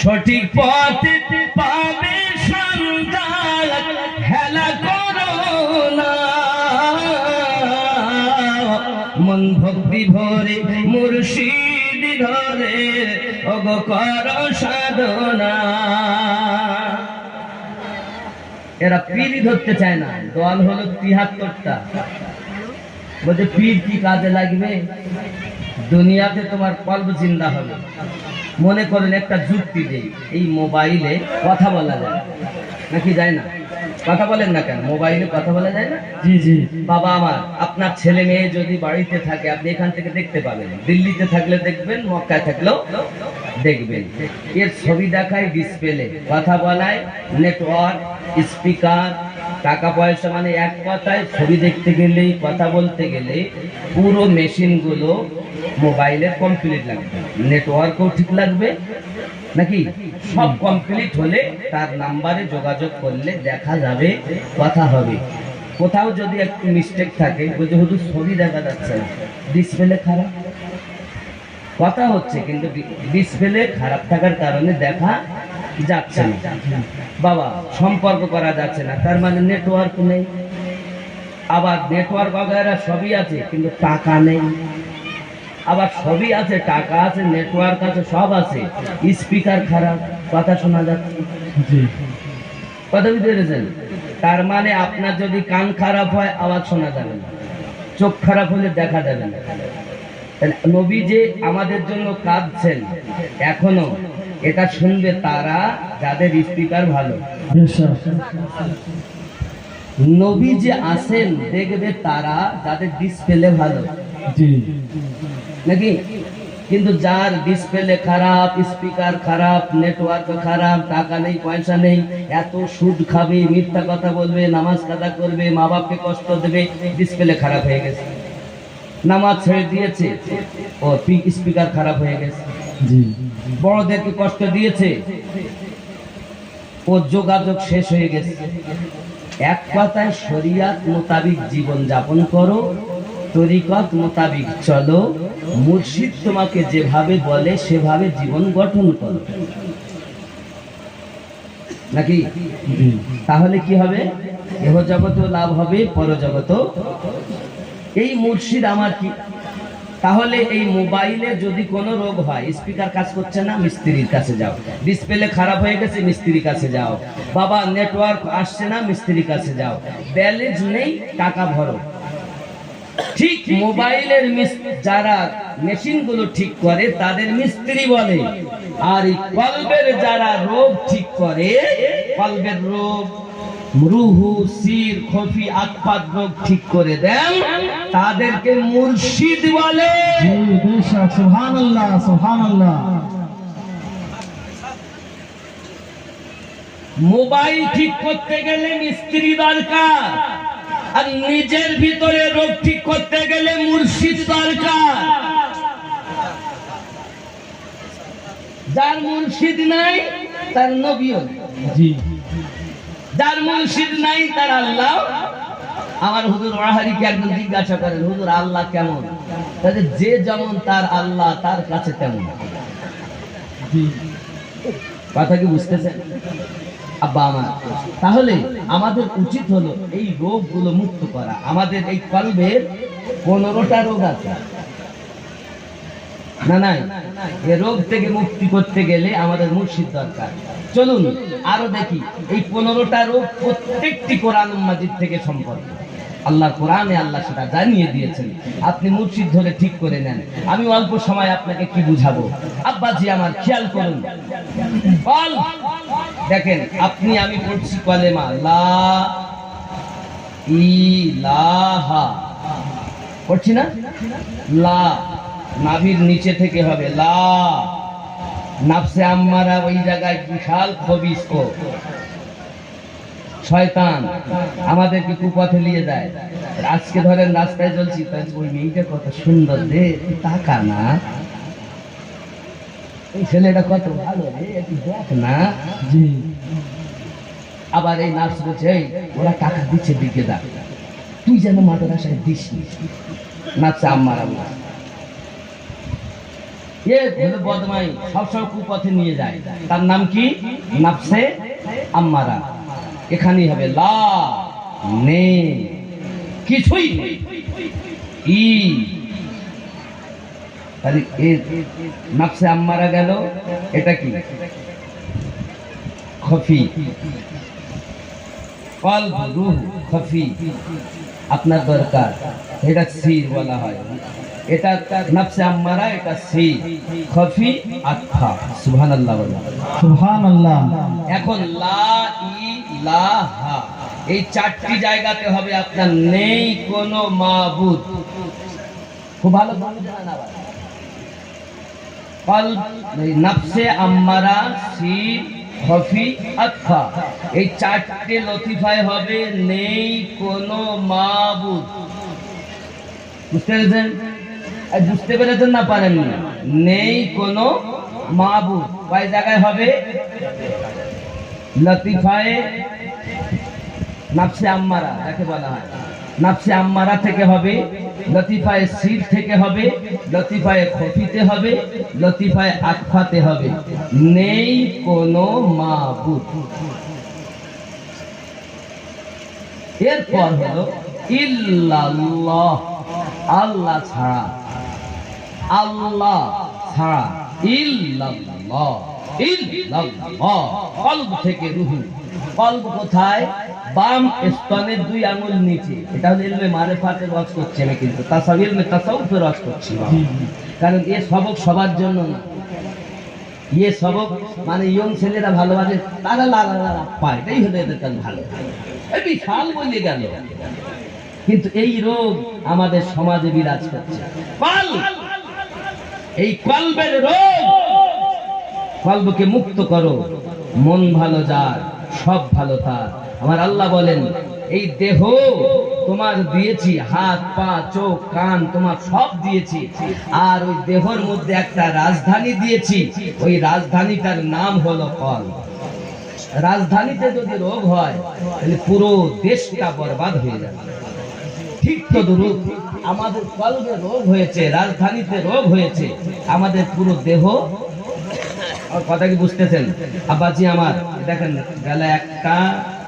সঠিক পথে পাবে সন্তান, খেলা করো না। মন ভক্তি ভরে মুর্শিদ ধরে ওগ করো সাধনা। এরা পীর ধরতে চায় না, দল হলো ৭৩টা। বলছে পীর কি কাজে লাগবে? দুনিয়াতে তোমার কল্প জিন্দা হবে। মনে করেন একটা যুক্তি দেই, এই মোবাইলে কথা বলা যায় নাকি যায় না? কথা বলেন না কেন? মোবাইলে কথা বলা যায় না? জি জি। বাবা আমার, আপনার ছেলে মেয়ে যদি বাড়িতে থাকে আপনি এখান থেকে দেখতে পাবেন, দিল্লিতে থাকলে দেখবেন, মক্কায় থাকলেও দেখবেন। এর ছবি দেখায় ডিসপ্লে, কথা বলায় নেটওয়ার্ক, স্পিকার, টাকা পয়সা, মানে এক কথায় ছবি দেখতে গেলে, কথা বলতে গেলে পুরো মেশিনগুলো মোবাইলের কমপ্লিট লাগবে, নেটওয়ার্কও ঠিক লাগবে নাকি? সব কমপ্লিট হলে তার নাম্বারে যোগাযোগ করলে দেখা যাবে, কথা হবে। কোথাও যদি একটু মিস্টেক থাকে, বুঝে হুজুর ছবি দেখা যাচ্ছে না, ডিসপ্লে খারাপ, কথা হচ্ছে কিন্তু ডিসপ্লে খারাপ থাকার কারণে দেখা যাচ্ছে না। বাবা সম্পর্ক করা যাচ্ছে না, তার মানে নেটওয়ার্ক নেই। আবার নেটওয়ার্ক বগেরা সবই আছে কিন্তু টাকা নেই। আবার সবই আছে, টাকা আছে, নেটওয়ার্ক আছে, সব আছে, স্পিকার খারাপ, কথা শোনা যাচ্ছে। কথা বুঝতে পেরেছেন? তার মানে আপনার যদি কান খারাপ হয় আওয়াজ শোনা যাবে না, চোখ খারাপ হলে দেখা যাবে না। নবী যে আমাদের জন্য কাঁদছেন এখনো, এটা শুনবে তারা যাদের স্পিকার ভালো। নবী যে আসেন দেখবে তারা যাদের ডিসপ্লে ভালো নাকি? কিন্তু যার ডিসপ্লে খারাপ, স্পিকার খারাপ, নেটওয়ার্ক খারাপ, টাকা নেই, পয়সা নেই, এত সুদ খাবে, মিথ্যা কথা বলবে, নামাজ কাদা করবে, মা বাপকে কষ্ট দেবে, ডিসপ্লে খারাপ হয়ে গেছে, নামাজ ছেড়ে দিয়েছে, ও স্পিকার খারাপ হয়ে গেছে, বড়দেরকে কষ্ট দিয়েছে, ও যোগাযোগ শেষ হয়ে গেছে। এক কথায় শরিয়াত মোতাবিক জীবন যাপন করো, তরিকত মোতাবিক চলো, মুর্শিদ তোমাকে যেভাবে বলে সেভাবে জীবন গঠন করো নাকি? তাহলে কি হবে? এহ জগতেও লাভ হবে, পরজগতেও। এই মুর্শিদ আমার কি? তাহলে এই মোবাইলে যদি কোনো রোগ হয়, স্পিকার কাজ করছে না, মিস্ত্রির কাছে যাও। ডিসপ্লে খারাপ হয়ে গেছে, মিস্ত্রির কাছে যাও। বাবা নেটওয়ার্ক আসছে না, মিস্ত্রির কাছে যাও। ব্যালেন্স নেই, টাকা ভরো। ঠিক মোবাইলের যারা মেশিনগুলো ঠিক করে তাদের মিস্ত্রি বলে, আর এই কলবের যারা রোগ ঠিক করে, কলবের রোগ, রুহু, সির, খফি, আতফাত রোগ ঠিক করে দেন, তাদেরকে মুর্শিদ বলে। সুবহানাল্লাহ, সুবহানাল্লাহ। মোবাইল ঠিক করতে গেলে মিস্ত্রি দরকার, আর নিজের ভিতরে রোগ ঠিক করতে গেলে মুর্শিদ দরকার। যার মুর্শিদ নাই তার নবীও জি, যার মুর্শিদ নাই তার আল্লাহ। আমার হুজুর ওয়াহারিকে একজন জিজ্ঞাসা করেন, হুজুর আল্লাহ কেমন? তাহলে যে যেমন তার আল্লাহ তার কাছে তেমন। কথা কি বুঝতেছেন আব্বা আমার? তাহলে আমাদের উচিত হলো এই রোগগুলো মুক্ত করা। আমাদের এই কলবের 15টা রোগ আছে না? নাই? এই রোগ থেকে মুক্তি করতে গেলে আমাদের মুর্শিদ দরকার। চলুন আরো দেখি এই 15টা রোগ প্রত্যেকটি কোরআন মাজিদ থেকে সম্পর্ক। আল্লাহর কোরআনে আল্লাহ সেটা জানিয়ে দিয়েছেন। আপনি মুর্শিদ ধরে ঠিক করে নেন। আমি অল্প সময় আপনাকে কি বুঝাবো আব্বাজি আমার, খেয়াল করুন। বল দেখেন, আপনি আমি পড়ছি কলেমা লা ইলাহা, পড়ছি না? লা নাভির নিচে থেকে হবে লা। নাফসে আম্মারা ওই জায়গায় বিশাল খবিস, ও শয়তান আমাদেরকে কুপথে নিয়ে যায়। আজকে ধরেন রাস্তায় চলছি, ওই মেয়েটা কত সুন্দর রে, টাকা না, এই ছেলেটা কত ভালো রে, একটু দেখ না। জি। আবার এই নার্স বলছে, ওরা টাকা দিচ্ছে, দিকে দা, তুই যেন মাদ্রাসায় দিস। নাফসে আম্মারা এ হলো বদমাই, সবসময় কুপথে নিয়ে যায়। তার নাম কি? নাফসে আম্মারা। এখানেই হবে লা নে, কিছুই নেই। ই তাহলে নাফসে আম্মারা গেল, এটা কি? খফি। কলব, রূহ, খফি আপনার দরকার, এটা সির বলা হয়। এটা নাফসে আম্মারা, এটা সির, খফি আত্মা। সুবহানাল্লাহ বলা, সুবহানাল্লাহ। এখন লা ইলাহা, এই চারটি জায়গাতে হবে আপনার নেই কোনো মাবুদ। খুব ভালো বুঝলেন না? কলব, নাফসে আম্মারা, সির, খফি, আত্মা, এই চারটে লতিফায় হবে নেই কোনো মাবুদ। বুঝতে পেরেছেন? বুঝতে পেরেছেন না পারেন না? নেই কোনো মাবুদ কয় জায়গায় হবে? লতিফায়ে নাফসে আম্মারা যাকে বলা হয়, নাফসে আম্মারা থেকে হবে, লতিফায়ে সির থেকে হবে, লতিফায়ে খফিতে হবে, লতিফায়ে আতফাতে হবে। নেই কোনো মাবুদ। এরপর হলো ইল্লাল্লাহ, আল্লাহ ছাড়া, আল্লাহ ছাড়া, ইল্লাল্লাহ, ইল্লাল্লাহ। কলব থেকে রূহ। কলব কোথায়? বাম স্তনের 2 আঙ্গুল নিচে। এটা হলো ইলমে মারিফাতের ওয়াজ করছে না, কিন্তু তাসাউফ, ইলমে তাসাউফের ওয়াজ করছি। কারণ এ সবক সবার জন্য না। এ সবক মানে ইয়ং ছেলেরা ভালোবাসে, তারা লাগা পায়, এটাই হলো এদের কাছে ভালো। এই বিশাল বলে গেল, কিন্তু এই রোগ আমাদের সমাজে বিরাজ করছে। এই কলবের রোগ, কলবকে মুক্ত করো। মন ভালো যার, সব ভালো তার। আমার আল্লাহ বলেন, এই দেহ তোমার দিয়েছি, হাত পা চোখ কান তোমার সব দিয়েছি, আর ওই দেহের মধ্যে একটা রাজধানী দিয়েছি, ওই রাজধানীটার নাম হলো কলব। রাজধানীতে যদি রোগ হয় তাহলে পুরো দেশটা বরবাদ হয়ে যাবে। ঠিক তো দুরূপ, আমাদের কলবে রোগ হয়েছে, রাজধানীতে রোগ হয়েছে, আমাদের পুরো দেহ। কথা কি বুঝতেছেন আব্বাজি আমার? দেখেন গেলে একটা